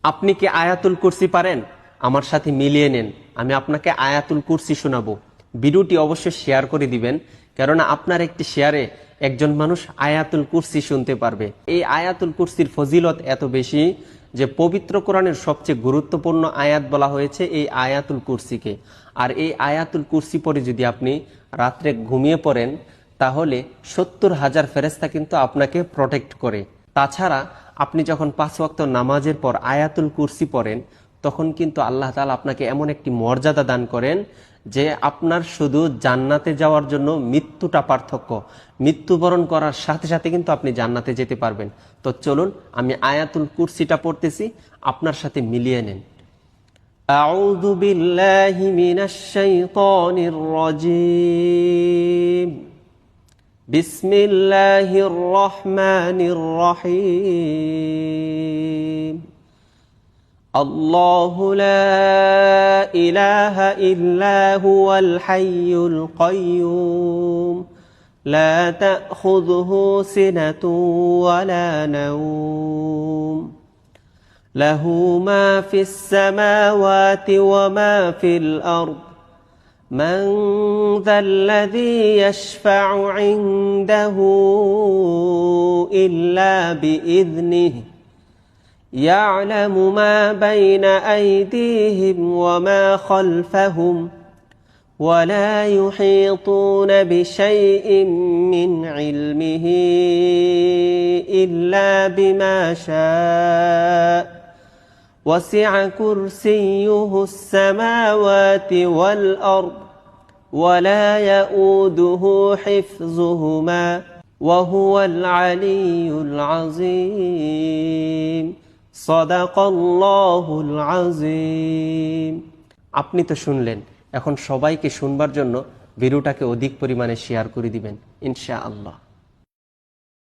আপনি কি আয়াতুল কুরসি পারেন? আমার সাথে মিলিয়ে নেন, আমি আপনাকে আয়াতুল কুরসি শোনাবো। ভিডিওটি অবশ্যই শেয়ার করে দিবেন, কেননা আপনার একটি শেয়ারে একজন মানুষ আয়াতুল কুরসি শুনতে পারবে। এই আয়াতুল কুরসির ফজিলত এত বেশি যে পবিত্র কোরআনের সবচেয়ে গুরুত্বপূর্ণ আয়াত বলা হয়েছে এই আয়াতুল কুরসিকে। আর এই আয়াতুল কুরসি পরে যদি আপনি রাত্রে ঘুমিয়ে পড়েন, তাহলে 70,000 ফেরেশতা কিন্তু আপনাকে প্রটেক্ট করে। তাছাড়া আপনি যখন 5 ওয়াক্ত নামাজের পর আয়াতুল কুরসি পড়েন, তখন কিন্তু আল্লাহ তাআলা আপনাকে এমন একটি মর্যাদা দান করেন যে আপনার শুধু জান্নাতে যাওয়ার জন্য মৃত্যুটা পার্থক্য। মৃত্যুবরণ করার সাথে সাথে কিন্তু আপনি জান্নাতে যেতে পারবেন। তো চলুন আমি আয়াতুল কুরসিটা পড়তেছি, আপনার সাথে মিলিয়ে নেন। আউযু বিল্লাহি মিনাশ শাইতানির রাজীম। বিসমিল্লাহির রহমানির রহিম। আল্লাহু লা ইলাহা ইল্লা হুয়াল হাইয়ুল কাইয়্যুম লা তাখুযুহু সিনাতুন ওয়ালা নাওম লাহু মা ফিস সামাওয়াতি ওয়া মা ফিল আরদ من ذا الذي يشفع عنده إلا بإذنه يعلم ما بين أيديهم وما خلفهم ولا يحيطون بشيء من علمه إلا بما شاء وسع كرسيه السماوات والأرض ولا يؤوده حفظهما وهو العلي العظيم صدق الله العظيم। আপনি তো শুনলেন, এখন সবাইকে শুনবার জন্য ভিডিওটাকে অধিক পরিমাণে শেয়ার করে দিবেন ইনশাআল্লাহ।